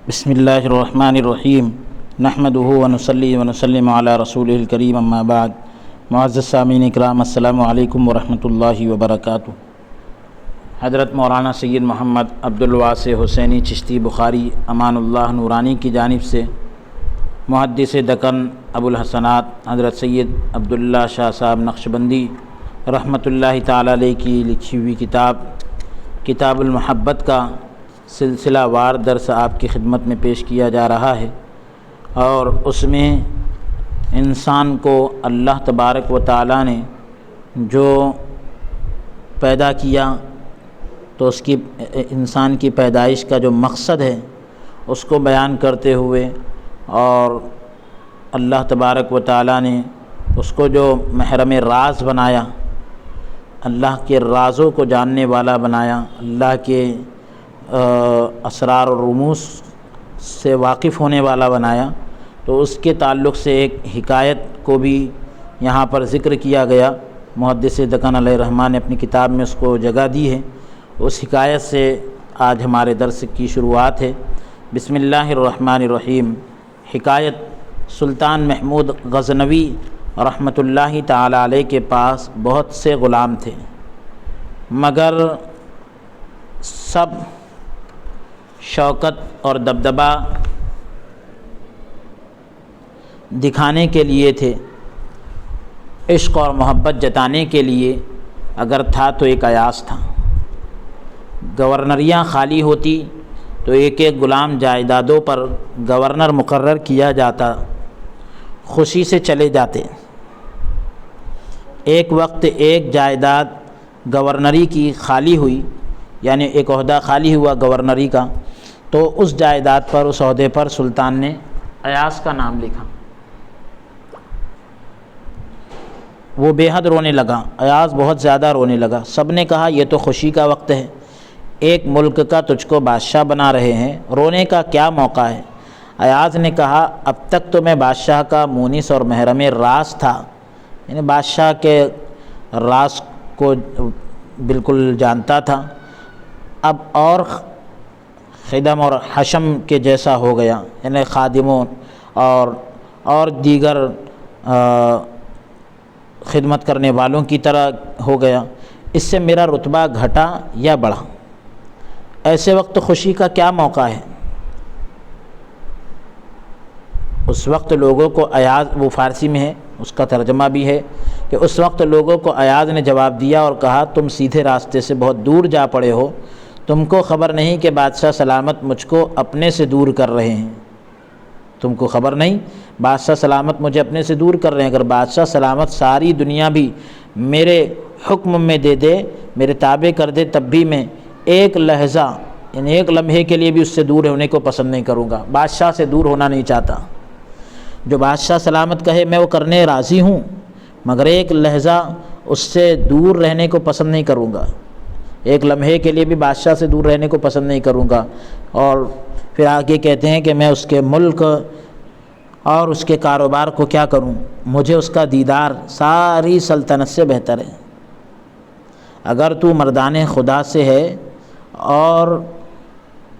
بسم اللہ الرحمن الرحیم نحمدہ ونصلی ونسلم علی رسولہ الکریم اما بعد۔ معزز سامعین اکرام، السلام علیکم ورحمۃ اللہ وبرکاتہ۔ حضرت مولانا سید محمد عبدالواسع حسینی چشتی بخاری امان اللہ نورانی کی جانب سے محدث دکن ابو الحسنات حضرت سید عبداللہ شاہ صاحب نقشبندی رحمۃ اللہ تعالی علیہ کی لکھی ہوئی کتاب المحبت کا سلسلہ وار درس آپ کی خدمت میں پیش کیا جا رہا ہے، اور اس میں انسان کو اللہ تبارک و تعالیٰ نے جو پیدا کیا تو اس کی انسان کی پیدائش کا جو مقصد ہے اس کو بیان کرتے ہوئے، اور اللہ تبارک و تعالیٰ نے اس کو جو محرم راز بنایا، اللہ کے رازوں کو جاننے والا بنایا، اللہ کے اسرار و رموز سے واقف ہونے والا بنایا، تو اس کے تعلق سے ایک حکایت کو بھی یہاں پر ذکر کیا گیا۔ محدث دکن علیہ الرحمٰن نے اپنی کتاب میں اس کو جگہ دی ہے۔ اس حکایت سے آج ہمارے درس کی شروعات ہے۔ بسم اللہ الرحمن الرحیم۔ حکایت: سلطان محمود غزنوی رحمۃ اللہ تعالی علیہ کے پاس بہت سے غلام تھے، مگر سب شوکت اور دبدبہ دکھانے کے لیے تھے، عشق اور محبت جتانے کے لیے اگر تھا تو ایک ایاز تھا۔ گورنریاں خالی ہوتی تو ایک ایک غلام جائیدادوں پر گورنر مقرر کیا جاتا، خوشی سے چلے جاتے۔ ایک وقت ایک جائیداد گورنری کی خالی ہوئی، یعنی ایک عہدہ خالی ہوا گورنری کا، تو اس جائیداد پر، اس عہدے پر سلطان نے ایاز کا نام لکھا۔ وہ بے حد رونے لگا، ایاز بہت زیادہ رونے لگا۔ سب نے کہا یہ تو خوشی کا وقت ہے، ایک ملک کا تجھ کو بادشاہ بنا رہے ہیں، رونے کا کیا موقع ہے؟ ایاز نے کہا اب تک تو میں بادشاہ کا مونس اور محرم راز تھا، یعنی بادشاہ کے راز کو بالکل جانتا تھا، اب اور خدم اور حشم کے جیسا ہو گیا، یعنی خادموں اور دیگر خدمت کرنے والوں کی طرح ہو گیا۔ اس سے میرا رتبہ گھٹا یا بڑھا؟ ایسے وقت خوشی کا کیا موقع ہے؟ اس وقت لوگوں کو ایاز، وہ فارسی میں ہے، اس کا ترجمہ بھی ہے کہ اس وقت لوگوں کو ایاز نے جواب دیا اور کہا تم سیدھے راستے سے بہت دور جا پڑے ہو، تم کو خبر نہیں کہ بادشاہ سلامت مجھ کو اپنے سے دور کر رہے ہیں؟ تم کو خبر نہیں بادشاہ سلامت مجھے اپنے سے دور کر رہے ہیں؟ اگر بادشاہ سلامت ساری دنیا بھی میرے حکم میں دے دے، میرے تابع کر دے، تب بھی میں ایک لحظہ، یعنی ایک لمحے کے لیے بھی اس سے دور ہونے کو پسند نہیں کروں گا، بادشاہ سے دور ہونا نہیں چاہتا۔ جو بادشاہ سلامت کہے میں وہ کرنے راضی ہوں، مگر ایک لحظہ اس سے دور رہنے کو پسند نہیں کروں گا، ایک لمحے کے لیے بھی بادشاہ سے دور رہنے کو پسند نہیں کروں گا۔ اور پھر آگے کہتے ہیں کہ میں اس کے ملک اور اس کے کاروبار کو کیا کروں، مجھے اس کا دیدار ساری سلطنت سے بہتر ہے۔ اگر تو مردان خدا سے ہے اور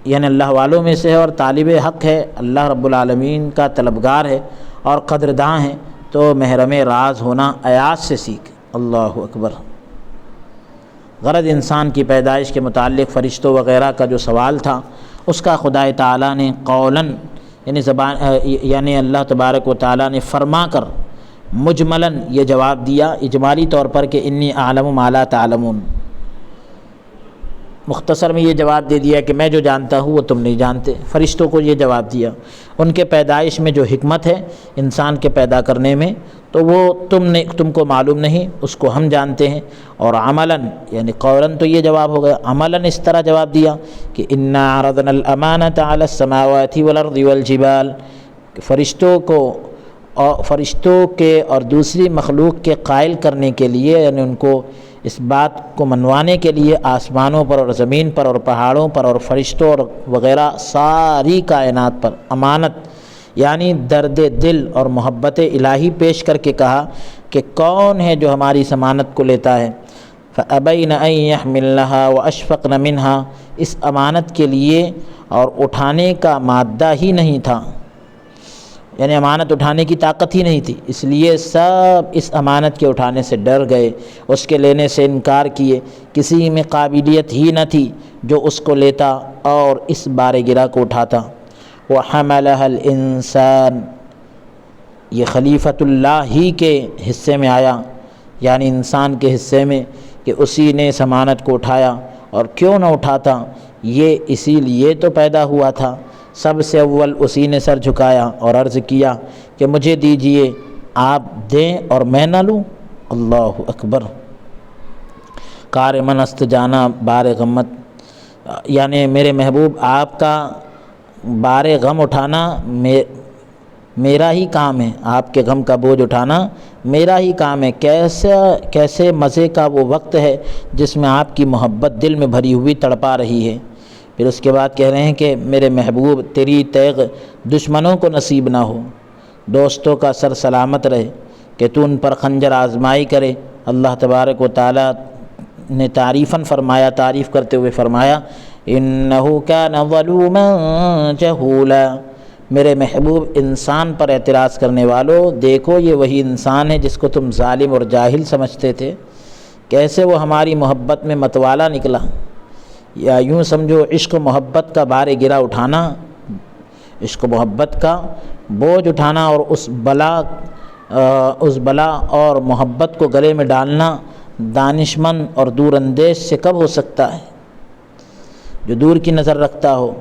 یعنی اللہ والوں میں سے ہے اور طالب حق ہے، اللہ رب العالمین کا طلبگار ہے اور قدرداں ہے، تو محرم راز ہونا ایاز سے سیکھ۔ اللہ اکبر۔ غرض انسان کی پیدائش کے متعلق فرشتوں وغیرہ کا جو سوال تھا، اس کا خدا تعالیٰ نے قولاً، یعنی اللہ تبارک و تعالیٰ نے فرما کر مجملاً یہ جواب دیا، اجمالی طور پر کہ انی اعلم ما لا تعلمون۔ مختصر میں یہ جواب دے دیا کہ میں جو جانتا ہوں وہ تم نہیں جانتے۔ فرشتوں کو یہ جواب دیا، ان کے پیدائش میں جو حکمت ہے انسان کے پیدا کرنے میں، تو وہ تم کو معلوم نہیں، اس کو ہم جانتے ہیں۔ اور عملاً، یعنی قولاً تو یہ جواب ہو گیا، عملاً اس طرح جواب دیا کہ انا عرضنا الامانۃ علی السماوات والارض والجبال، فرشتوں کے اور دوسری مخلوق کے قائل کرنے کے لیے، یعنی ان کو اس بات کو منوانے کے لیے آسمانوں پر اور زمین پر اور پہاڑوں پر اور فرشتوں اور وغیرہ ساری کائنات پر امانت، یعنی درد دل اور محبت الہی پیش کر کے کہا کہ کون ہے جو ہماری ضمانت کو لیتا ہے۔ فأبین ان یحملنہا واشفقن منہا، اس امانت کے لیے اور اٹھانے کا مادہ ہی نہیں تھا، یعنی امانت اٹھانے کی طاقت ہی نہیں تھی، اس لیے سب اس امانت کے اٹھانے سے ڈر گئے، اس کے لینے سے انکار کیے، کسی میں قابلیت ہی نہ تھی جو اس کو لیتا اور اس بار گرہ کو اٹھاتا۔ وحملها الانسان، یہ خلیفۃ اللہ ہی کے حصے میں آیا، یعنی انسان کے حصے میں، کہ اسی نے اس امانت کو اٹھایا، اور کیوں نہ اٹھاتا، یہ اسی لیے تو پیدا ہوا تھا، سب سے اول اسی نے سر جھکایا اور عرض کیا کہ مجھے دیجئے، آپ دیں اور میں نہ لوں۔ اللہ اکبر۔ کارمن است جانا بار غمت، یعنی میرے محبوب آپ کا بار غم اٹھانا میرا ہی کام ہے، آپ کے غم کا بوجھ اٹھانا میرا ہی کام ہے۔ کیسے مزے کا وہ وقت ہے جس میں آپ کی محبت دل میں بھری ہوئی تڑپا رہی ہے۔ پھر اس کے بعد کہہ رہے ہیں کہ میرے محبوب تیری تیغ دشمنوں کو نصیب نہ ہو، دوستوں کا سر سلامت رہے، کہ تو ان پر خنجر آزمائی کرے۔ اللہ تبارک و تعالیٰ نے تعریفاً فرمایا، تعریف کرتے ہوئے فرمایا انہ کان ظلوما جہولا، میرے محبوب انسان پر اعتراض کرنے والوں، دیکھو یہ وہی انسان ہے جس کو تم ظالم اور جاہل سمجھتے تھے، کیسے وہ ہماری محبت میں متوالا نکلا۔ یا یوں سمجھو عشق و محبت کا بار گرہ اٹھانا، عشق و محبت کا بوجھ اٹھانا، اور اس بلا اور محبت کو گلے میں ڈالنا دانشمند اور دور اندیش سے کب ہو سکتا ہے؟ جو دور کی نظر رکھتا ہو۔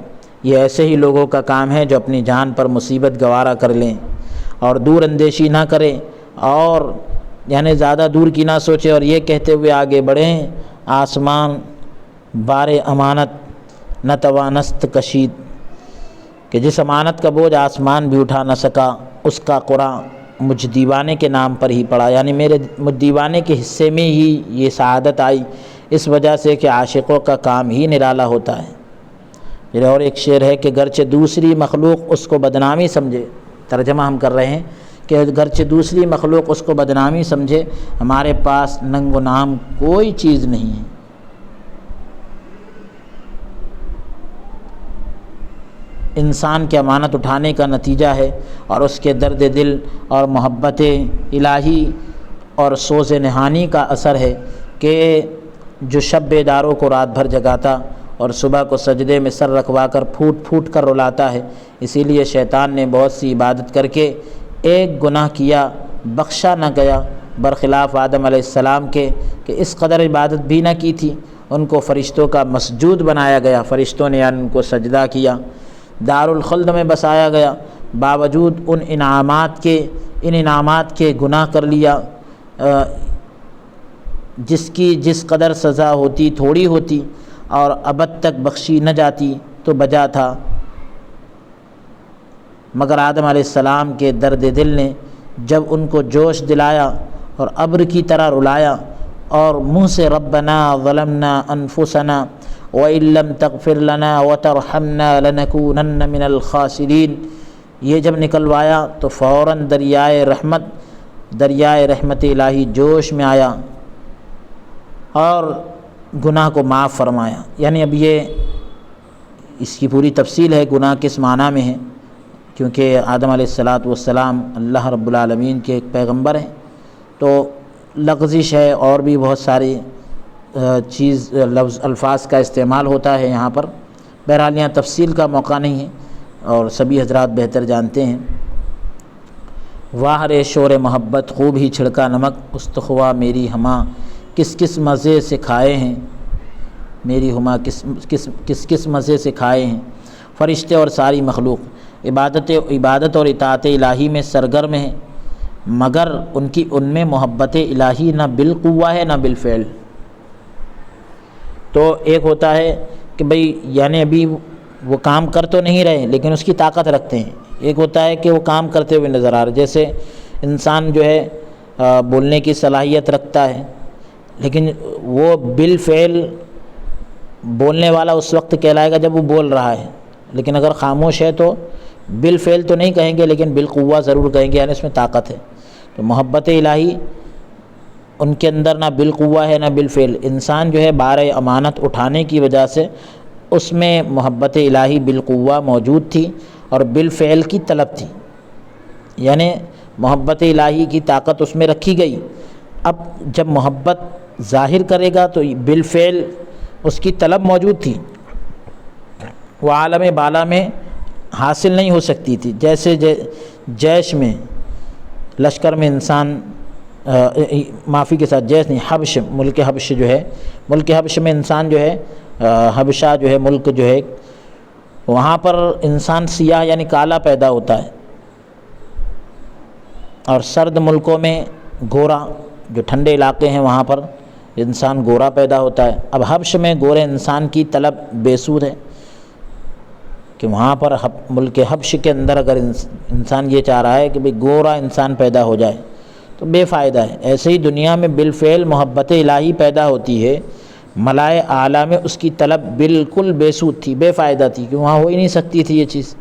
یہ ایسے ہی لوگوں کا کام ہے جو اپنی جان پر مصیبت گوارا کر لیں اور دور اندیشی نہ کریں، اور یعنی زیادہ دور کی نہ سوچے، اور یہ کہتے ہوئے آگے بڑھیں آسمان بار امانت نہ توانست کشید، کہ جس امانت کا بوجھ آسمان بھی اٹھا نہ سکا، اس کا قرآن مجھ دیوانے کے نام پر ہی پڑا، یعنی مجھ دیوانے کے حصے میں ہی یہ سعادت آئی، اس وجہ سے کہ عاشقوں کا کام ہی نرالا ہوتا ہے۔ پھر اور ایک شعر ہے کہ گرچہ دوسری مخلوق اس کو بدنامی سمجھے، ترجمہ ہم کر رہے ہیں کہ گرچہ دوسری مخلوق اس کو بدنامی سمجھے، ہمارے پاس ننگ و نام کوئی چیز نہیں ہے۔ انسان کی امانت اٹھانے کا نتیجہ ہے، اور اس کے درد دل اور محبت الہی اور سوز نہانی کا اثر ہے کہ جو شب بیداروں کو رات بھر جگاتا اور صبح کو سجدے میں سر رکھوا کر پھوٹ پھوٹ کر رلاتا ہے۔ اسی لیے شیطان نے بہت سی عبادت کر کے ایک گناہ کیا، بخشا نہ گیا، برخلاف آدم علیہ السلام کے، کہ اس قدر عبادت بھی نہ کی تھی، ان کو فرشتوں کا مسجود بنایا گیا، فرشتوں نے ان کو سجدہ کیا، دارالخلد میں بسایا گیا، باوجود ان انعامات کے گناہ کر لیا، جس قدر سزا ہوتی تھوڑی ہوتی اور ابد تک بخشی نہ جاتی تو بجا تھا، مگر آدم علیہ السلام کے درد دل نے جب ان کو جوش دلایا اور ابر کی طرح رلایا، اور منہ سے ربنا ظلمنا انفسنا وَإِن لَّمْ تَغْفِرْ لَنَا وَتَرْحَمْنَا لَنَكُونَنَّ مِنَ الْخَاسِرِينَ، یہ جب نکلوایا تو فوراً دریائے رحمت الہی جوش میں آیا اور گناہ کو معاف فرمایا۔ یعنی اب یہ اس کی پوری تفصیل ہے گناہ کس معنی میں ہے، کیونکہ آدم علیہ السلام اللہ رب العالمین کے ایک پیغمبر ہیں، تو لغزش ہے اور بھی بہت ساری الفاظ کا استعمال ہوتا ہے یہاں پر، بہرحال یہاں تفصیل کا موقع نہیں ہے اور سبھی حضرات بہتر جانتے ہیں۔ واہ رے شور محبت خوب ہی چھڑکا نمک، استخوا میری ہماں کس کس مزے سے کھائے ہیں، میری ہما کس مزے سے کھائے ہیں۔ فرشتے اور ساری مخلوق عبادت اور اطاعت الہی میں سرگرم ہیں، مگر ان میں محبت الہی نہ بالقوہ ہے نہ بالفعل۔ تو ایک ہوتا ہے کہ بھئی یعنی ابھی وہ کام کر تو نہیں رہے لیکن اس کی طاقت رکھتے ہیں، ایک ہوتا ہے کہ وہ کام کرتے ہوئے نظر آ رہے، جیسے انسان جو ہے بولنے کی صلاحیت رکھتا ہے لیکن وہ بالفعل بولنے والا اس وقت کہلائے گا جب وہ بول رہا ہے، لیکن اگر خاموش ہے تو بالفعل تو نہیں کہیں گے لیکن بالقوہ ضرور کہیں گے، یعنی اس میں طاقت ہے۔ تو محبت الہی ان کے اندر نہ بالقوہ ہے نہ بالفعل۔ انسان جو ہے بار امانت اٹھانے کی وجہ سے اس میں محبت الہی بالقوہ موجود تھی اور بالفعل کی طلب تھی، یعنی محبت الہی کی طاقت اس میں رکھی گئی۔ اب جب محبت ظاہر کرے گا تو بالفعل اس کی طلب موجود تھی، وہ عالم بالا میں حاصل نہیں ہو سکتی تھی۔ جیسے جیش میں، لشکر میں انسان معافی کے ساتھ جیش نہیں، حبش، ملک حبش جو ہے، ملک حبش میں انسان جو ہے، حبشہ جو ہے ملک جو ہے، وہاں پر انسان سیاہ یعنی کالا پیدا ہوتا ہے، اور سرد ملکوں میں گورا، جو ٹھنڈے علاقے ہیں وہاں پر انسان گورا پیدا ہوتا ہے۔ اب حبش میں گورے انسان کی طلب بے سود ہے کہ وہاں پر ملک حبش کے اندر اگر انسان یہ چاہ رہا ہے کہ بھئی گورا انسان پیدا ہو جائے تو بے فائدہ ہے۔ ایسے ہی دنیا میں بالفعل محبت الہی پیدا ہوتی ہے، ملائے اعلیٰ میں اس کی طلب بالکل بے سود تھی، بے فائدہ تھی، کہ وہاں ہو ہی نہیں سکتی تھی یہ چیز،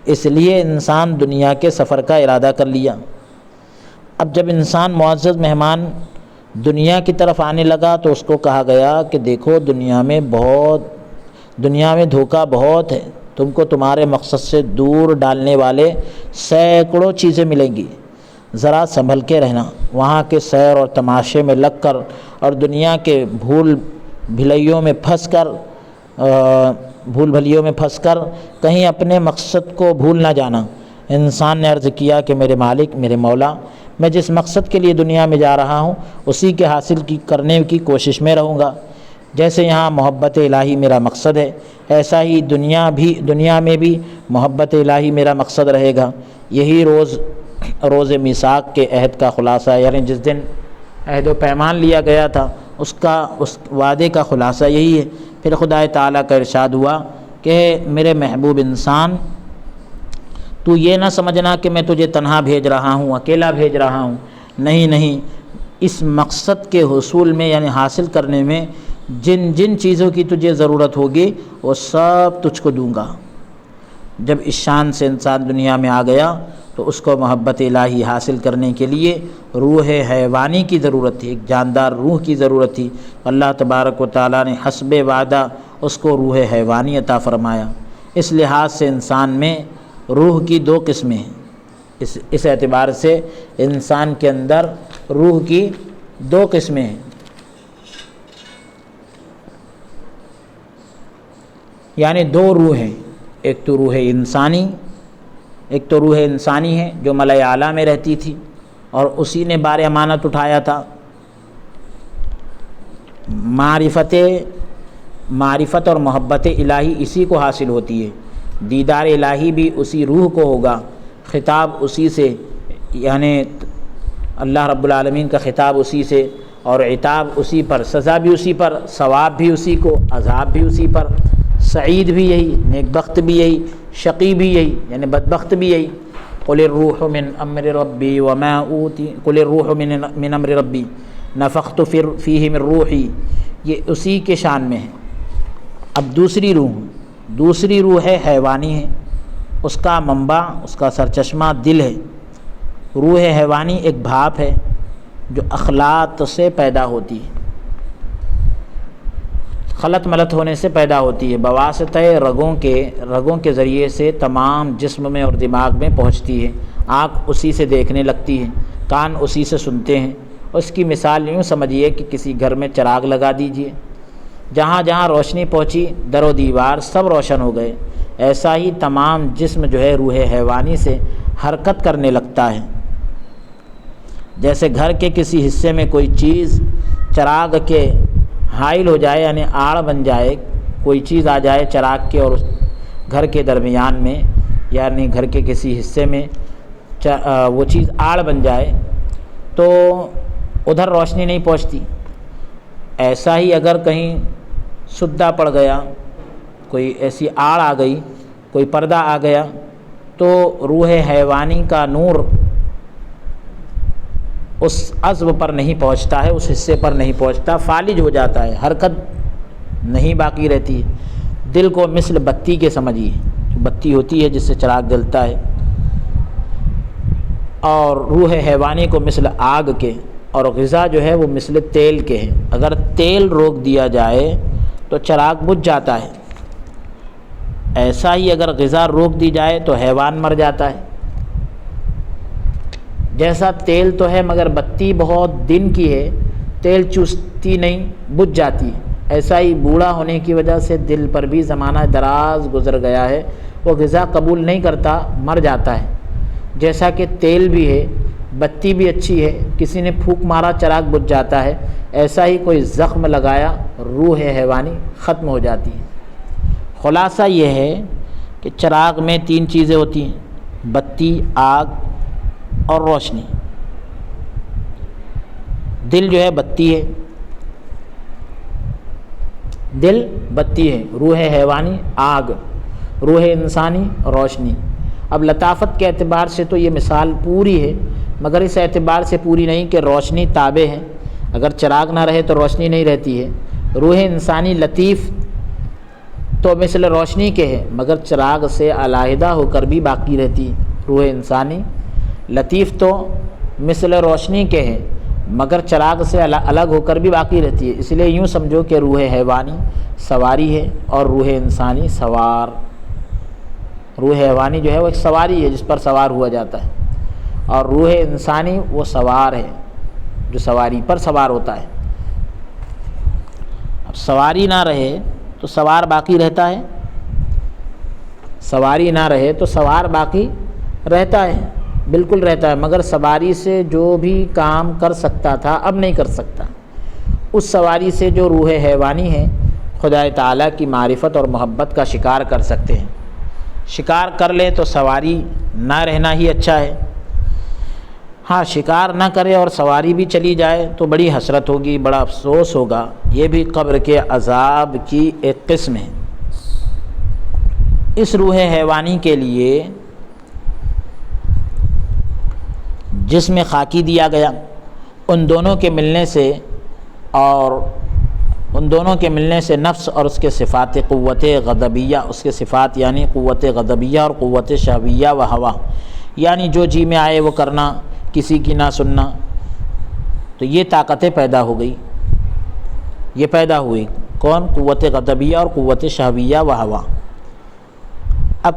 اس لیے انسان دنیا کے سفر کا ارادہ کر لیا۔ اب جب انسان معزز مہمان دنیا کی طرف آنے لگا تو اس کو کہا گیا کہ دیکھو دنیا میں دھوکہ بہت ہے، تم کو تمہارے مقصد سے دور ڈالنے والے سینکڑوں چیزیں ملیں گی، ذرا سنبھل کے رہنا۔ وہاں کے سیر اور تماشے میں لگ کر اور دنیا کے بھول بھلیوں میں پھنس کر کہیں اپنے مقصد کو بھول نہ جانا۔ انسان نے عرض کیا کہ میرے مالک، میرے مولا، میں جس مقصد کے لیے دنیا میں جا رہا ہوں اسی کے حاصل کرنے کی کوشش میں رہوں گا۔ جیسے یہاں محبت الہی میرا مقصد ہے، ایسا ہی دنیا میں بھی محبت الہی میرا مقصد رہے گا۔ یہی روز میثاق کے عہد کا خلاصہ ہے، یعنی جس دن عہد و پیمان لیا گیا تھا اس وعدے کا خلاصہ یہی ہے۔ پھر خدا تعالیٰ کا ارشاد ہوا کہ میرے محبوب انسان، تو یہ نہ سمجھنا کہ میں تجھے تنہا بھیج رہا ہوں، اکیلا بھیج رہا ہوں، نہیں، اس مقصد کے حصول میں یعنی حاصل کرنے میں جن چیزوں کی تجھے ضرورت ہوگی وہ سب تجھ کو دوں گا۔ جب اس شان سے انسان دنیا میں آ گیا تو اس کو محبت الہی حاصل کرنے کے لیے روح حیوانی کی ضرورت تھی، ایک جاندار روح کی ضرورت تھی۔ اللہ تبارک و تعالیٰ نے حسب وعدہ اس کو روح حیوانی عطا فرمایا۔ اس لحاظ سے انسان میں روح کی دو قسمیں ہیں، اس اعتبار سے انسان کے اندر روح کی دو قسمیں ہیں، یعنی دو روح ہیں، ایک تو روح انسانی ہے جو ملائے اعلیٰ میں رہتی تھی اور اسی نے بار امانت اٹھایا تھا۔ معرفت اور محبت الہی اسی کو حاصل ہوتی ہے، دیدار الہی بھی اسی روح کو ہوگا، خطاب اسی سے، یعنی اللہ رب العالمین کا خطاب اسی سے اور عتاب اسی پر، سزا بھی اسی پر، ثواب بھی اسی کو، عذاب بھی اسی پر، سعید بھی یہی، نیک بخت بھی یہی، شقی بھی یہی یعنی بدبخت بھی یہی۔ قل الروح من امر ربی وما اوتی، قل الروح من امر ربی نفخت فیہ من روحی، یہ اسی کے شان میں ہے۔ اب دوسری روح ہے حیوانی ہے، اس کا منبع، اس کا سرچشمہ دل ہے۔ روح حیوانی ایک بھاپ ہے جو اخلاط سے پیدا ہوتی ہے، خلط ملط ہونے سے پیدا ہوتی ہے، بواسطہ رگوں کے ذریعے سے تمام جسم میں اور دماغ میں پہنچتی ہے۔ آنکھ اسی سے دیکھنے لگتی ہے، کان اسی سے سنتے ہیں۔ اس کی مثال یوں سمجھیے کہ کسی گھر میں چراغ لگا دیجئے، جہاں جہاں روشنی پہنچی در و دیوار سب روشن ہو گئے۔ ایسا ہی تمام جسم جو ہے روح حیوانی سے حرکت کرنے لگتا ہے۔ جیسے گھر کے کسی حصے میں کوئی چیز چراغ کے حائل ہو جائے، یعنی آڑ بن جائے، کوئی چیز آ جائے چراغ کے اور گھر کے درمیان میں، یعنی گھر کے کسی حصے میں وہ چیز آڑ بن جائے تو ادھر روشنی نہیں پہنچتی۔ ایسا ہی اگر کہیں سدہ پڑ گیا، کوئی ایسی آڑ آ گئی، کوئی پردہ آ گیا، تو روح حیوانی کا نور اس عضو پر نہیں پہنچتا ہے، اس حصے پر نہیں پہنچتا، فالج ہو جاتا ہے، حرکت نہیں باقی رہتی ہے۔ دل کو مثل بتی کے سمجھیے، بتی ہوتی ہے جس سے چراغ جلتا ہے، اور روح حیوانی کو مثل آگ کے، اور غذا جو ہے وہ مثل تیل کے ہیں، اگر تیل روک دیا جائے تو چراغ بجھ جاتا ہے، ایسا ہی اگر غذا روک دی جائے تو حیوان مر جاتا ہے۔ جیسا تیل تو ہے مگر بتی بہت دن کی ہے، تیل چوستی نہیں، بجھ جاتی ہے، ایسا ہی بوڑھا ہونے کی وجہ سے دل پر بھی زمانہ دراز گزر گیا ہے، وہ غذا قبول نہیں کرتا، مر جاتا ہے۔ جیسا کہ تیل بھی ہے، بتی بھی اچھی ہے، کسی نے پھونک مارا چراغ بجھ جاتا ہے، ایسا ہی کوئی زخم لگایا روح حیوانی ختم ہو جاتی ہے۔ خلاصہ یہ ہے کہ چراغ میں 3 چیزیں ہوتی ہیں، بتی، آگ اور روشنی۔ دل جو ہے بتی ہے، دل بتی ہے، روح حیوانی آگ، روح انسانی روشنی۔ اب لطافت کے اعتبار سے تو یہ مثال پوری ہے، مگر اس اعتبار سے پوری نہیں کہ روشنی تابع ہے، اگر چراغ نہ رہے تو روشنی نہیں رہتی ہے۔ روح انسانی لطیف تو مثل روشنی کے ہے، مگر چراغ سے علیحدہ ہو کر بھی باقی رہتی ہے۔ روح انسانی لطیف تو مثل روشنی کے ہے، مگر چراغ سے الگ ہو کر بھی باقی رہتی ہے، اس لیے یوں سمجھو کہ روح حیوانی سواری ہے اور روح انسانی سوار۔ روح حیوانی جو ہے وہ ایک سواری ہے جس پر سوار ہوا جاتا ہے، اور روح انسانی وہ سوار ہے جو سواری پر سوار ہوتا ہے۔ اب سواری نہ رہے تو سوار باقی رہتا ہے، سواری نہ رہے تو سوار باقی رہتا ہے، بالکل رہتا ہے، مگر سواری سے جو بھی کام کر سکتا تھا اب نہیں کر سکتا۔ اس سواری سے جو روح حیوانی ہے خدا تعالیٰ کی معرفت اور محبت کا شکار کر سکتے ہیں۔ شکار کر لے تو سواری نہ رہنا ہی اچھا ہے، ہاں شکار نہ کرے اور سواری بھی چلی جائے تو بڑی حسرت ہوگی، بڑا افسوس ہوگا، یہ بھی قبر کے عذاب کی ایک قسم ہے۔ اس روح حیوانی کے لیے جسم خاکی دیا گیا، ان دونوں کے ملنے سے نفس اور اس کے صفات قوت غضبیہ، اس کے صفات یعنی قوت غضبیہ اور قوت شہویہ و ہوا، یعنی جو جی میں آئے وہ کرنا، کسی کی نہ سننا، تو یہ طاقتیں پیدا ہو گئی، یہ پیدا ہوئی کون؟ قوت غضبیہ اور قوت شہویہ و ہوا۔ اب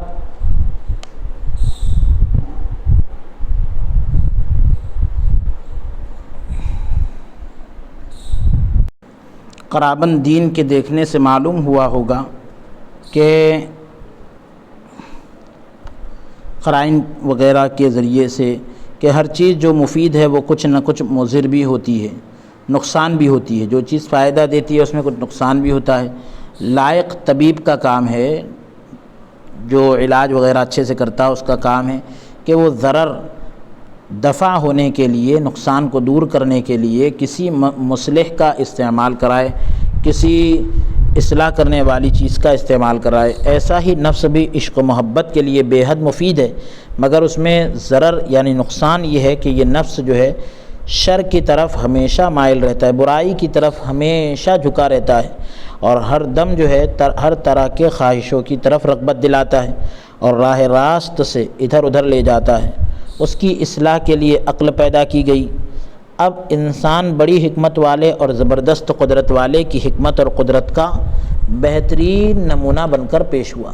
قرابن دین کے دیکھنے سے معلوم ہوا ہوگا کہ قرائن وغیرہ کے ذریعے سے کہ ہر چیز جو مفید ہے وہ کچھ نہ کچھ مضر بھی ہوتی ہے، نقصان بھی ہوتی ہے، جو چیز فائدہ دیتی ہے اس میں کچھ نقصان بھی ہوتا ہے۔ لائق طبیب کا کام ہے، جو علاج وغیرہ اچھے سے کرتا ہے اس کا کام ہے کہ وہ ضرر دفع ہونے کے لیے، نقصان کو دور کرنے کے لیے کسی مصلح کا استعمال کرائے، کسی اصلاح کرنے والی چیز کا استعمال کرائے۔ ایسا ہی نفس بھی عشق و محبت کے لیے بے حد مفید ہے، مگر اس میں ضرر یعنی نقصان یہ ہے کہ یہ نفس جو ہے شر کی طرف ہمیشہ مائل رہتا ہے، برائی کی طرف ہمیشہ جھکا رہتا ہے، اور ہر دم جو ہے ہر طرح کے خواہشوں کی طرف رغبت دلاتا ہے اور راہ راست سے ادھر ادھر لے جاتا ہے۔ اس کی اصلاح کے لیے عقل پیدا کی گئی۔ اب انسان بڑی حکمت والے اور زبردست قدرت والے کی حکمت اور قدرت کا بہترین نمونہ بن کر پیش ہوا۔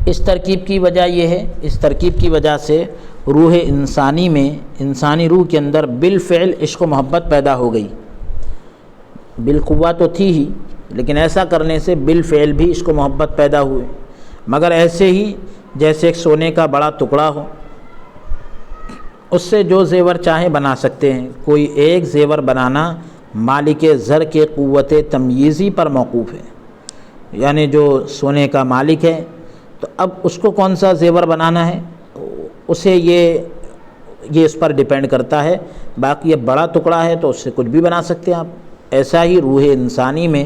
اس ترکیب کی وجہ یہ ہے، اس ترکیب کی وجہ سے روح انسانی میں، انسانی روح کے اندر بالفعل عشق و محبت پیدا ہو گئی۔ بالقوہ تو تھی ہی، لیکن ایسا کرنے سے بالفعل بھی عشق و محبت پیدا ہوئے، مگر ایسے ہی جیسے ایک سونے کا بڑا ٹکڑا ہو، اس سے جو زیور چاہیں بنا سکتے ہیں۔ کوئی ایک زیور بنانا مالک زر کے قوت تمییزی پر موقوف ہے، یعنی جو سونے کا مالک ہے تو اب اس کو کون سا زیور بنانا ہے اسے یہ اس پر ڈیپینڈ کرتا ہے، باقی یہ بڑا ٹکڑا ہے تو اس سے کچھ بھی بنا سکتے ہیں آپ۔ ایسا ہی روح انسانی میں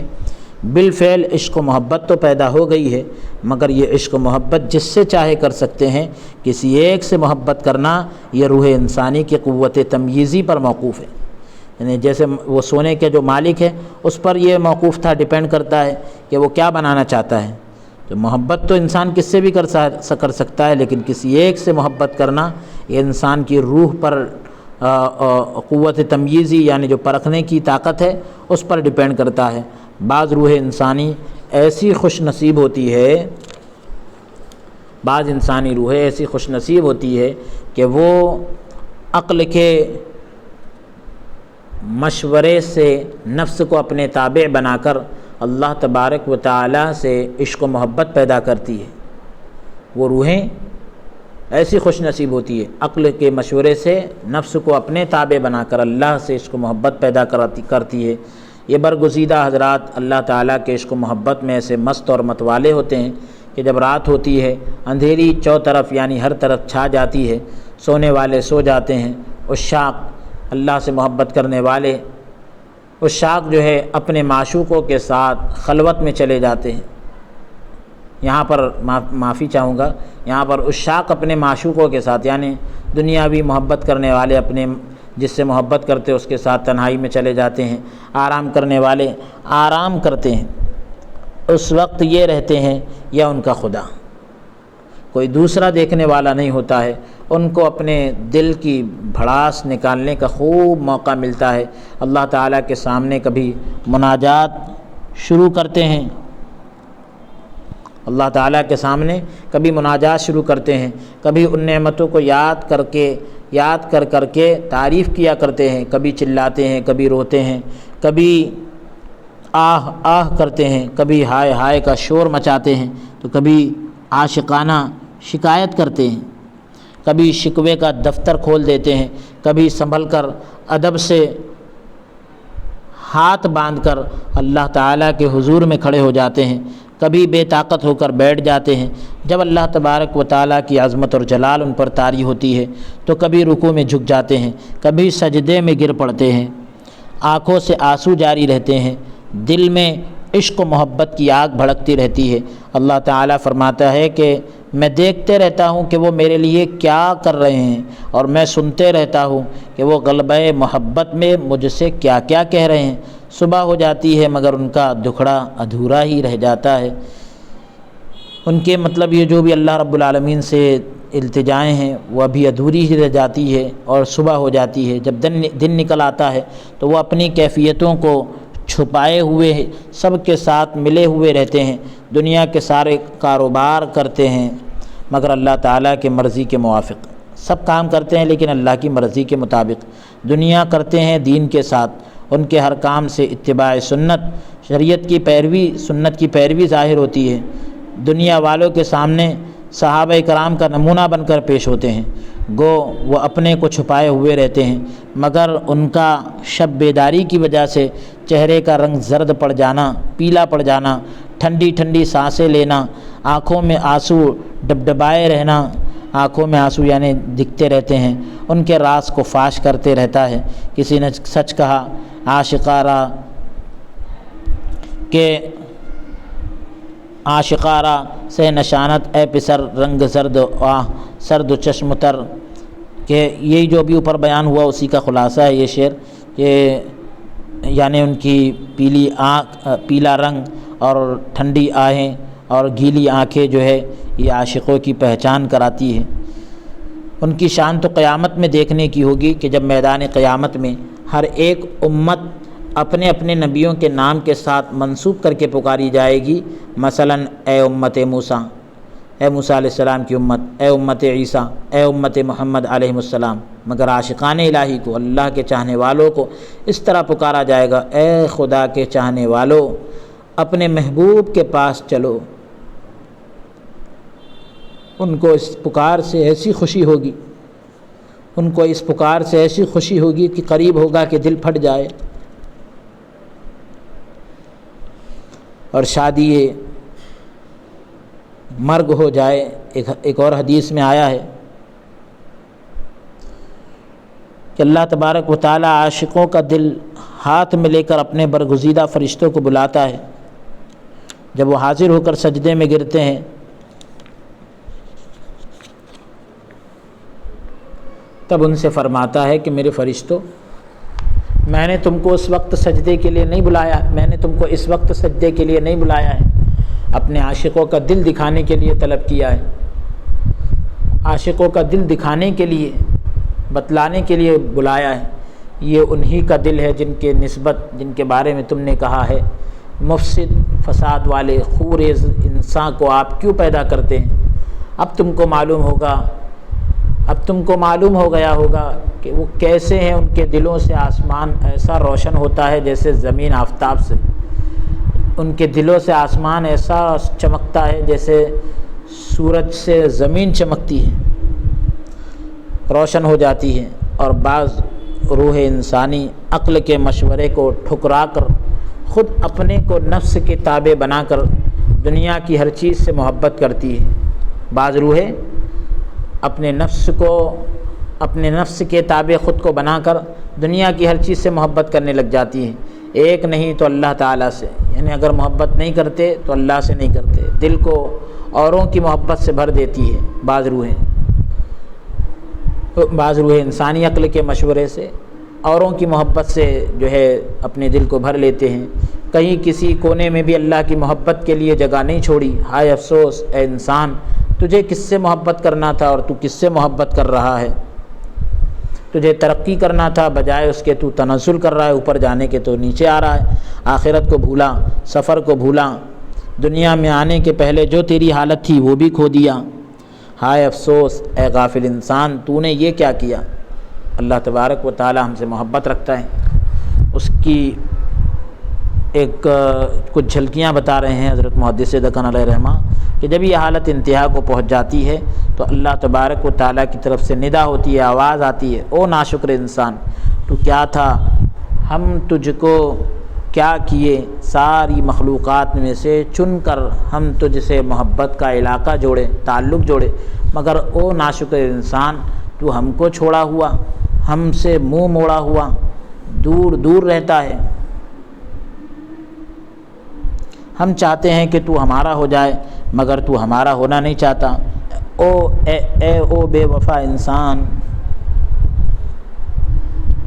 بالفعل عشق و محبت تو پیدا ہو گئی ہے، مگر یہ عشق و محبت جس سے چاہے کر سکتے ہیں، کسی ایک سے محبت کرنا یہ روح انسانی کی قوت تمییزی پر موقوف ہے، یعنی جیسے وہ سونے کے جو مالک ہے اس پر یہ موقوف تھا، ڈیپینڈ کرتا ہے کہ وہ کیا بنانا چاہتا ہے۔ تو محبت تو انسان کس سے بھی کر سکتا ہے، لیکن کسی ایک سے محبت کرنا یہ انسان کی روح پر قوت تمییزی یعنی جو پرکھنے کی طاقت ہے اس پر ڈیپینڈ کرتا ہے۔ بعض روح انسانی ایسی خوش نصیب ہوتی ہے، بعض انسانی روحیں ایسی خوش نصیب ہوتی ہے کہ وہ عقل کے مشورے سے نفس کو اپنے تابع بنا کر اللہ تبارک و تعالی سے عشق و محبت پیدا کرتی ہے۔ وہ روحیں ایسی خوش نصیب ہوتی ہے، عقل کے مشورے سے نفس کو اپنے تابع بنا کر اللہ سے عشق و محبت پیدا کرتی ہے۔ یہ برگزیدہ حضرات اللہ تعالیٰ کے عشق و محبت میں ایسے مست اور متوالے ہوتے ہیں کہ جب رات ہوتی ہے اندھیری چوطرف یعنی ہر طرف چھا جاتی ہے، سونے والے سو جاتے ہیں، عشاق اللہ سے محبت کرنے والے عشاق جو ہے اپنے معشوقوں کے ساتھ خلوت میں چلے جاتے ہیں۔ یہاں پر معافی چاہوں گا، یہاں پر عشاق اپنے معشوقوں کے ساتھ یعنی دنیاوی محبت کرنے والے اپنے جس سے محبت کرتے اس کے ساتھ تنہائی میں چلے جاتے ہیں، آرام کرنے والے آرام کرتے ہیں، اس وقت یہ رہتے ہیں یا ان کا خدا، کوئی دوسرا دیکھنے والا نہیں ہوتا ہے۔ ان کو اپنے دل کی بھڑاس نکالنے کا خوب موقع ملتا ہے۔ اللہ تعالیٰ کے سامنے کبھی مناجات شروع کرتے ہیں، اللہ تعالیٰ کے سامنے کبھی مناجات شروع کرتے ہیں، کبھی ان نعمتوں کو یاد کر کے تعریف کیا کرتے ہیں، کبھی چلاتے ہیں، کبھی روتے ہیں، کبھی آہ آہ کرتے ہیں، کبھی ہائے ہائے کا شور مچاتے ہیں، تو کبھی عاشقانہ شکایت کرتے ہیں، کبھی شکوے کا دفتر کھول دیتے ہیں، کبھی سنبھل کر ادب سے ہاتھ باندھ کر اللہ تعالیٰ کے حضور میں کھڑے ہو جاتے ہیں، کبھی بے طاقت ہو کر بیٹھ جاتے ہیں۔ جب اللہ تبارک و تعالیٰ کی عظمت اور جلال ان پر طاری ہوتی ہے تو کبھی رکوع میں جھک جاتے ہیں، کبھی سجدے میں گر پڑتے ہیں، آنکھوں سے آنسو جاری رہتے ہیں، دل میں عشق و محبت کی آگ بھڑکتی رہتی ہے۔ اللہ تعالیٰ فرماتا ہے کہ میں دیکھتے رہتا ہوں کہ وہ میرے لیے کیا کر رہے ہیں، اور میں سنتے رہتا ہوں کہ وہ غلبہ محبت میں مجھ سے کیا کیا کہہ رہے ہیں۔ صبح ہو جاتی ہے مگر ان کا دکھڑا ادھورا ہی رہ جاتا ہے۔ ان کے مطلب یہ جو بھی اللہ رب العالمین سے التجائیں ہیں وہ ابھی ادھوری ہی رہ جاتی ہے، اور صبح ہو جاتی ہے۔ جب دن نکل آتا ہے تو وہ اپنی کیفیتوں کو چھپائے ہوئے سب کے ساتھ ملے ہوئے رہتے ہیں، دنیا کے سارے کاروبار کرتے ہیں مگر اللہ تعالیٰ کے مرضی کے موافق، سب کام کرتے ہیں لیکن اللہ کی مرضی کے مطابق، دنیا کرتے ہیں دین کے ساتھ، ان کے ہر کام سے اتباع سنت، شریعت کی پیروی، سنت کی پیروی ظاہر ہوتی ہے۔ دنیا والوں کے سامنے صحابہ کرام کا نمونہ بن کر پیش ہوتے ہیں، گو وہ اپنے کو چھپائے ہوئے رہتے ہیں، مگر ان کا شب بیداری کی وجہ سے چہرے کا رنگ زرد پڑ جانا، پیلا پڑ جانا، ٹھنڈی ٹھنڈی سانسیں لینا، آنکھوں میں آنسو ڈبڈبائے رہنا، آنکھوں میں آنسو یعنی دکھتے رہتے ہیں، ان کے راز کو فاش کرتے رہتا ہے۔ کسی نے سچ کہا، عاشقارہ کہ عاشقارہ سے نشانت اے پسر رنگ زرد آہ سرد و چشم تر، کہ یہی جو بھی اوپر بیان ہوا اسی کا خلاصہ ہے یہ شعر، کہ یعنی ان کی پیلا رنگ اور ٹھنڈی آہیں اور گیلی آنکھیں جو ہے یہ عاشقوں کی پہچان کراتی ہے۔ ان کی شان تو قیامت میں دیکھنے کی ہوگی کہ جب میدان قیامت میں ہر ایک امت اپنے اپنے نبیوں کے نام کے ساتھ منسوب کر کے پکاری جائے گی، مثلا اے امت موسیٰ، اے موسیٰ علیہ السلام کی امت، اے امت عیسیٰ، اے امت محمد علیہ السلام، مگر عاشقان الہی کو، اللہ کے چاہنے والوں کو اس طرح پکارا جائے گا، اے خدا کے چاہنے والوں اپنے محبوب کے پاس چلو۔ ان کو اس پکار سے ایسی خوشی ہوگی، ان کو اس پکار سے ایسی خوشی ہوگی کہ قریب ہوگا کہ دل پھٹ جائے۔ اور شادی مرگ ہو جائے۔ ایک اور حدیث میں آیا ہے کہ اللہ تبارک و تعالی عاشقوں کا دل ہاتھ میں لے کر اپنے برگزیدہ فرشتوں کو بلاتا ہے، جب وہ حاضر ہو کر سجدے میں گرتے ہیں تب ان سے فرماتا ہے کہ میرے فرشتوں، میں نے تم کو اس وقت سجدے کے لیے نہیں بلایا، میں نے تم کو اس وقت سجدے کے لیے نہیں بلایا ہے، اپنے عاشقوں کا دل دکھانے کے لیے طلب کیا ہے، عاشقوں کا دل دکھانے کے لیے بتلانے کے لیے بلایا ہے۔ یہ انہی کا دل ہے جن کے نسبت، جن کے بارے میں تم نے کہا ہے مفسد فساد والے خوریز انسان کو آپ کیوں پیدا کرتے ہیں۔ اب تم کو معلوم ہو گیا ہوگا کہ وہ کیسے ہیں۔ ان کے دلوں سے آسمان ایسا روشن ہوتا ہے جیسے زمین آفتاب سے، ان کے دلوں سے آسمان ایسا چمکتا ہے جیسے سورج سے زمین چمکتی ہے، روشن ہو جاتی ہے۔ اور بعض روح انسانی عقل کے مشورے کو ٹھکرا کر خود اپنے کو نفس کے تابع بنا کر دنیا کی ہر چیز سے محبت کرتی ہے۔ بعض روحیں اپنے نفس کے تابع خود کو بنا کر دنیا کی ہر چیز سے محبت کرنے لگ جاتی ہیں، ایک نہیں تو اللہ تعالیٰ سے، یعنی اگر محبت نہیں کرتے تو اللہ سے نہیں کرتے، دل کو اوروں کی محبت سے بھر دیتی ہے۔ بعض روحیں انسانی عقل کے مشورے سے اوروں کی محبت سے جو ہے اپنے دل کو بھر لیتے ہیں۔ کہیں کسی کونے میں بھی اللہ کی محبت کے لیے جگہ نہیں چھوڑی۔ ہائے افسوس اے انسان، تجھے کس سے محبت کرنا تھا اور تو کس سے محبت کر رہا ہے؟ تجھے ترقی کرنا تھا، بجائے اس کے تو تنزل کر رہا ہے، اوپر جانے کے تو نیچے آ رہا ہے۔ آخرت کو بھولا، سفر کو بھولا، دنیا میں آنے کے پہلے جو تیری حالت تھی وہ بھی کھو دیا۔ ہائے افسوس اے غافل انسان، تو نے یہ کیا کیا؟ اللہ تبارک و تعالی ہم سے محبت رکھتا ہے۔ اس کی کچھ جھلکیاں بتا رہے ہیں حضرت محدث دکن علیہ رحمہ کہ جب یہ حالت انتہا کو پہنچ جاتی ہے تو اللہ تبارک و تعالیٰ کی طرف سے ندا ہوتی ہے، آواز آتی ہے، او ناشکر انسان، تو کیا تھا؟ ہم تجھ کو کیا کیے؟ ساری مخلوقات میں سے چن کر ہم تجھ سے محبت کا علاقہ جوڑے، تعلق جوڑے، مگر او ناشکر انسان، تو ہم کو چھوڑا ہوا، ہم سے منہ موڑا ہوا، دور دور رہتا ہے۔ ہم چاہتے ہیں کہ تو ہمارا ہو جائے مگر تو ہمارا ہونا نہیں چاہتا۔ او بے وفا انسان،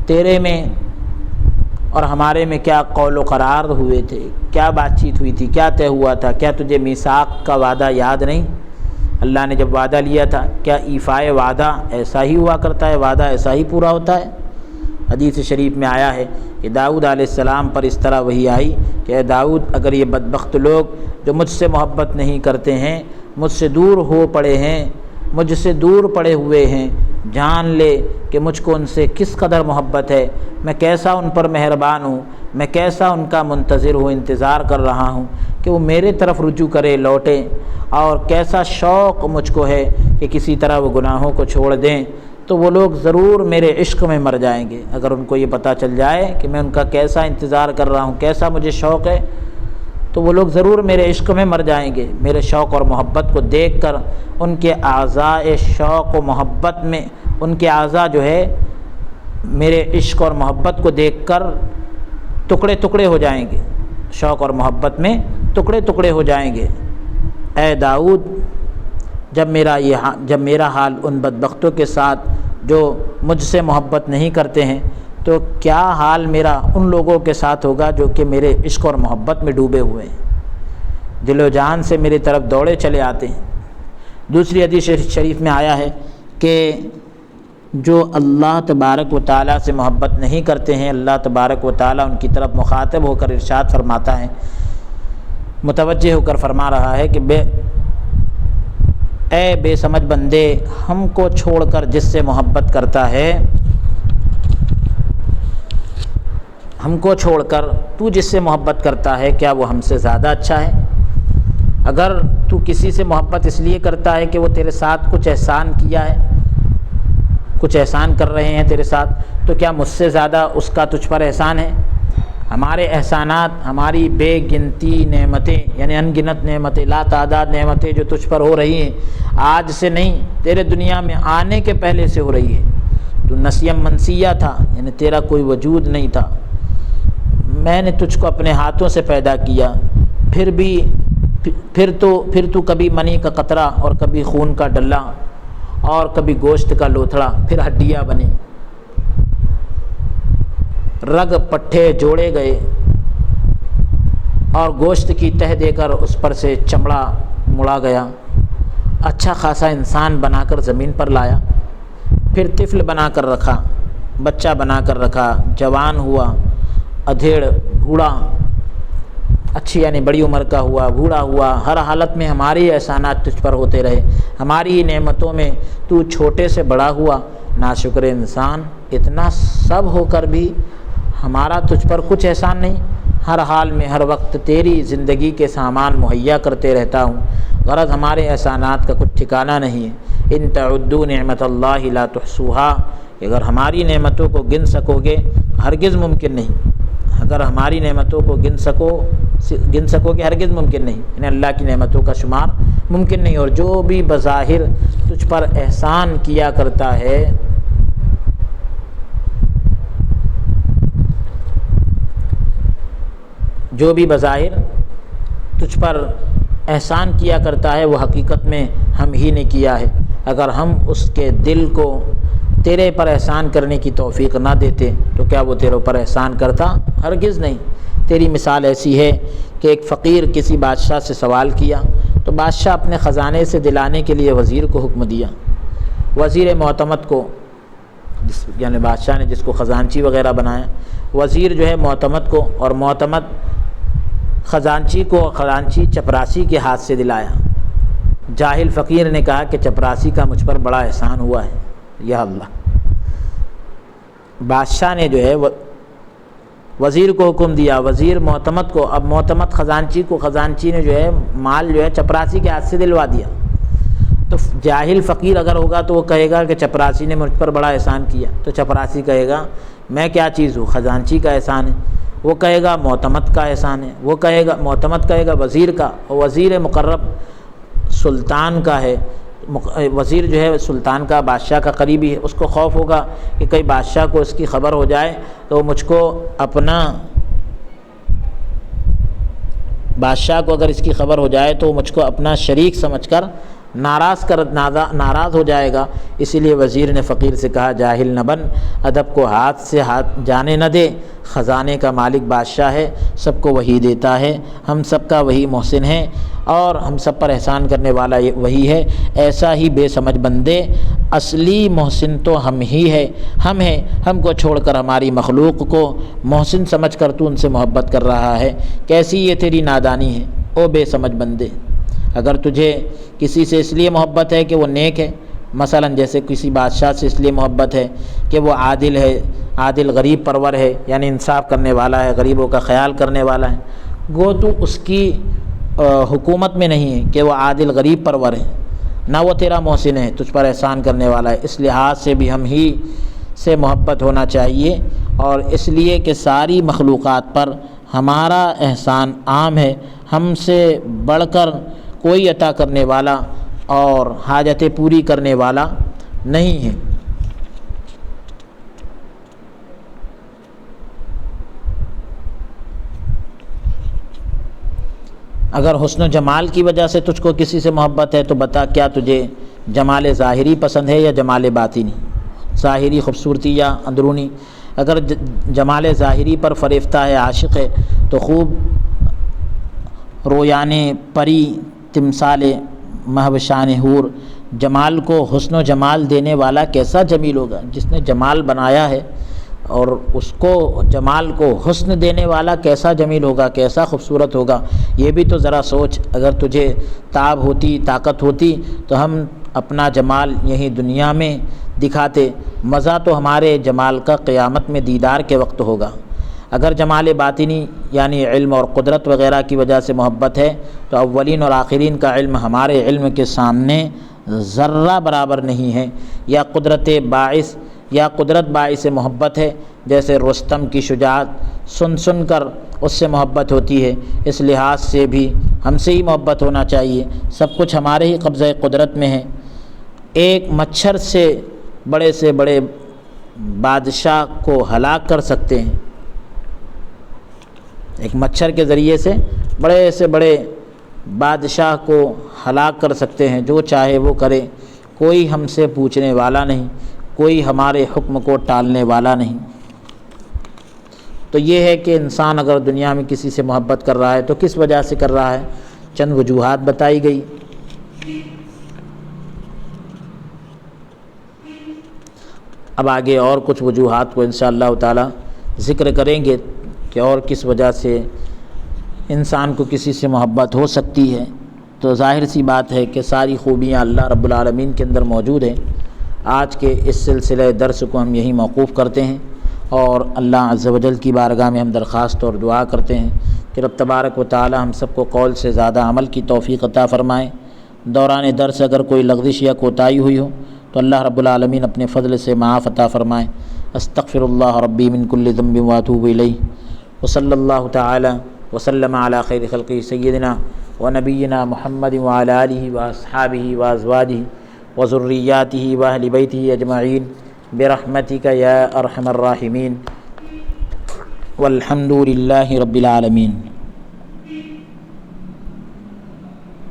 تیرے میں اور ہمارے میں کیا قول و قرار ہوئے تھے، کیا بات چیت ہوئی تھی، کیا طے ہوا تھا؟ کیا تجھے میثاق کا وعدہ یاد نہیں؟ اللہ نے جب وعدہ لیا تھا، کیا ایفائے وعدہ ایسا ہی ہوا کرتا ہے؟ وعدہ ایسا ہی پورا ہوتا ہے؟ حدیث شریف میں آیا ہے کہ داؤد علیہ السلام پر اس طرح وحی آئی کہ اے داؤد، اگر یہ بدبخت لوگ جو مجھ سے محبت نہیں کرتے ہیں، مجھ سے دور ہو پڑے ہیں، مجھ سے دور پڑے ہوئے ہیں، جان لے کہ مجھ کو ان سے کس قدر محبت ہے، میں کیسا ان پر مہربان ہوں، میں کیسا ان کا منتظر ہوں، انتظار کر رہا ہوں کہ وہ میرے طرف رجوع کرے، لوٹیں، اور کیسا شوق مجھ کو ہے کہ کسی طرح وہ گناہوں کو چھوڑ دیں، تو وہ لوگ ضرور میرے عشق میں مر جائیں گے۔ اگر ان کو یہ پتہ چل جائے کہ میں ان کا کیسا انتظار کر رہا ہوں، کیسا مجھے شوق ہے، تو وہ لوگ ضرور میرے عشق میں مر جائیں گے۔ میرے شوق اور محبت کو دیکھ کر ان کے اعضاء شوق و محبت میں، ان کے اعضاء جو ہے میرے عشق اور محبت کو دیکھ کر ٹکڑے ٹکڑے ہو جائیں گے، شوق اور محبت میں ٹکڑے ٹکڑے ہو جائیں گے۔ اے داؤد، جب میرا حال ان بدبختوں کے ساتھ جو مجھ سے محبت نہیں کرتے ہیں، تو کیا حال میرا ان لوگوں کے ساتھ ہوگا جو کہ میرے عشق اور محبت میں ڈوبے ہوئے ہیں، دل و جان سے میری طرف دوڑے چلے آتے ہیں۔ دوسری حدیث شریف میں آیا ہے کہ جو اللہ تبارک و تعالیٰ سے محبت نہیں کرتے ہیں، اللہ تبارک و تعالیٰ ان کی طرف مخاطب ہو کر ارشاد فرماتا ہے، متوجہ ہو کر فرما رہا ہے کہ اے بے سمجھ بندے، ہم کو چھوڑ کر جس سے محبت کرتا ہے، ہم کو چھوڑ کر تو جس سے محبت کرتا ہے، کیا وہ ہم سے زیادہ اچھا ہے؟ اگر تو کسی سے محبت اس لیے کرتا ہے کہ وہ تیرے ساتھ کچھ احسان کیا ہے، کچھ احسان کر رہے ہیں تیرے ساتھ، تو کیا مجھ سے زیادہ اس کا تجھ پر احسان ہے؟ ہمارے احسانات، ہماری بے گنتی نعمتیں، یعنی ان گنت نعمتیں، لا تعداد نعمتیں جو تجھ پر ہو رہی ہیں، آج سے نہیں، تیرے دنیا میں آنے کے پہلے سے ہو رہی ہے۔ تو نسیم منسیہ تھا، یعنی تیرا کوئی وجود نہیں تھا، میں نے تجھ کو اپنے ہاتھوں سے پیدا کیا، پھر تو کبھی منی کا قطرہ اور کبھی خون کا ڈلہ اور کبھی گوشت کا لوتھڑا، پھر ہڈیاں بنی، رگ پٹھے جوڑے گئے اور گوشت کی تہ دے کر اس پر سے چمڑا مڑا گیا، اچھا خاصا انسان بنا کر زمین پر لایا، پھر طفل بنا کر رکھا، بچہ بنا کر رکھا، جوان ہوا، ادھیڑ، بوڑھا، اچھی یعنی بڑی عمر کا ہوا، بوڑھا ہوا، ہر حالت میں ہماری احسانات تجھ پر ہوتے رہے، ہماری نعمتوں میں تو چھوٹے سے بڑا ہوا، ناشکر انسان، اتنا سب ہو کر بھی ہمارا تجھ پر کچھ احسان نہیں۔ ہر حال میں ہر وقت تیری زندگی کے سامان مہیا کرتے رہتا ہوں، غرض ہمارے احسانات کا کچھ ٹھکانہ نہیں ہے۔ ان تعدوا نعمت اللہ لا تحصوها، اگر ہماری نعمتوں کو گن سکو گے، ہرگز ممکن نہیں، اگر ہماری نعمتوں کو گن سکو گے ہرگز ممکن نہیں، یعنی اللہ کی نعمتوں کا شمار ممکن نہیں۔ اور جو بھی بظاہر تجھ پر احسان کیا کرتا ہے، جو بھی بظاہر تجھ پر احسان کیا کرتا ہے وہ حقیقت میں ہم ہی نے کیا ہے۔ اگر ہم اس کے دل کو تیرے پر احسان کرنے کی توفیق نہ دیتے تو کیا وہ تیرے پر احسان کرتا؟ ہرگز نہیں۔ تیری مثال ایسی ہے کہ ایک فقیر کسی بادشاہ سے سوال کیا تو بادشاہ اپنے خزانے سے دلانے کے لیے وزیر کو حکم دیا۔ وزیر معتمد کو، یعنی بادشاہ نے جس کو خزانچی وغیرہ بنایا، وزیر جو ہے معتمد کو، اور معتمد خزانچی کو خزانچی چپراسی کے ہاتھ سے دلایا۔ جاہل فقیر نے کہا کہ چپراسی کا مجھ پر بڑا احسان ہوا ہے، یا اللہ۔ بادشاہ نے جو ہے وزیر کو حکم دیا، وزیر معتمد کو، اب معتمد خزانچی کو، خزانچی نے جو ہے مال جو ہے چپراسی کے ہاتھ سے دلوا دیا۔ تو جاہل فقیر اگر ہوگا تو وہ کہے گا کہ چپراسی نے مجھ پر بڑا احسان کیا، تو چپراسی کہے گا میں کیا چیز ہوں، خزانچی کا احسان ہے۔ وہ کہے گا معتمد کا احسان ہے، وہ کہے گا، معتمد کہے گا وزیر کا، اور وزیر مقرب سلطان کا ہے۔ وزیر جو ہے سلطان کا، بادشاہ کا قریبی ہے، اس کو خوف ہوگا کہ کئی بادشاہ کو اس کی خبر ہو جائے تو مجھ کو اپنا، بادشاہ کو اگر اس کی خبر ہو جائے تو مجھ کو اپنا شریک سمجھ کر ناراض ہو جائے گا۔ اسی لیے وزیر نے فقیر سے کہا جاہل نہ بن، ادب کو ہاتھ سے ہاتھ جانے نہ دے، خزانے کا مالک بادشاہ ہے، سب کو وہی دیتا ہے، ہم سب کا وہی محسن ہے، اور ہم سب پر احسان کرنے والا وہی ہے۔ ایسا ہی بے سمجھ بندے، اصلی محسن تو ہم ہی ہے، ہم ہیں، ہم کو چھوڑ کر ہماری مخلوق کو محسن سمجھ کر تو ان سے محبت کر رہا ہے، کیسی یہ تیری نادانی ہے او بے سمجھ بندے۔ اگر تجھے کسی سے اس لیے محبت ہے کہ وہ نیک ہے، مثلا جیسے کسی بادشاہ سے اس لیے محبت ہے کہ وہ عادل ہے، عادل غریب پرور ہے، یعنی انصاف کرنے والا ہے، غریبوں کا خیال کرنے والا ہے، گو تو اس کی حکومت میں نہیں ہے کہ وہ عادل غریب پرور ہے، نہ وہ تیرا محسن ہے، تجھ پر احسان کرنے والا ہے۔ اس لحاظ سے بھی ہم ہی سے محبت ہونا چاہیے، اور اس لیے کہ ساری مخلوقات پر ہمارا احسان عام ہے، ہم سے بڑھ کر کوئی عطا کرنے والا اور حاجتیں پوری کرنے والا نہیں ہے۔ اگر حسن و جمال کی وجہ سے تجھ کو کسی سے محبت ہے تو بتا، کیا تجھے جمال ظاہری پسند ہے یا جمال باطنی، ظاہری خوبصورتی یا اندرونی؟ اگر جمال ظاہری پر فریفتہ ہے، عاشق ہے، تو خوب رویانے پری، تمثال مہوشان حور، جمال کو حسن و جمال دینے والا کیسا جمیل ہوگا، جس نے جمال بنایا ہے اور اس کو جمال کو حسن دینے والا کیسا جمیل ہوگا، کیسا خوبصورت ہوگا۔ یہ بھی تو ذرا سوچ، اگر تجھے تاب ہوتی، طاقت ہوتی تو ہم اپنا جمال یہیں دنیا میں دکھاتے، مزہ تو ہمارے جمال کا قیامت میں دیدار کے وقت ہوگا۔ اگر جمال باطنی یعنی علم اور قدرت وغیرہ کی وجہ سے محبت ہے تو اولین اور آخرین کا علم ہمارے علم کے سامنے ذرہ برابر نہیں ہے، یا قدرت باعث محبت ہے، جیسے رستم کی شجاعت سن کر اس سے محبت ہوتی ہے، اس لحاظ سے بھی ہم سے ہی محبت ہونا چاہیے، سب کچھ ہمارے ہی قبضہ قدرت میں ہے۔ ایک مچھر سے بڑے بادشاہ کو ہلاک کر سکتے ہیں، ایک مچھر کے ذریعے سے بڑے بادشاہ کو ہلاک کر سکتے ہیں، جو چاہے وہ کرے، کوئی ہم سے پوچھنے والا نہیں، کوئی ہمارے حکم کو ٹالنے والا نہیں۔ تو یہ ہے کہ انسان اگر دنیا میں کسی سے محبت کر رہا ہے تو کس وجہ سے کر رہا ہے، چند وجوہات بتائی گئی۔ اب آگے اور کچھ وجوہات کو انشاءاللہ تعالی ذکر کریں گے کہ اور کس وجہ سے انسان کو کسی سے محبت ہو سکتی ہے۔ تو ظاہر سی بات ہے کہ ساری خوبیاں اللہ رب العالمین کے اندر موجود ہیں۔ آج کے اس سلسلہ درس کو ہم یہی موقوف کرتے ہیں اور اللہ عز و جل کی بارگاہ میں ہم درخواست اور دعا کرتے ہیں کہ رب تبارک و تعالی ہم سب کو قول سے زیادہ عمل کی توفیق عطا فرمائے۔ دوران درس اگر کوئی لغزش یا کوتاہی ہوئی ہو تو اللہ رب العالمین اپنے فضل سے معاف عطا فرمائے۔ استغفر اللہ ربی من کل ذنب واتوب الیہ، وصلی اللہ تعالی وسلم علی خیر خلقہ سیدنا ونبینا محمد وعلی آلہ واصحابہ وازواجہ وذریاتہ واہل بیتہ اجمعین برحمتک یا ارحم الراحمین، والحمد للہ رب العالمین۔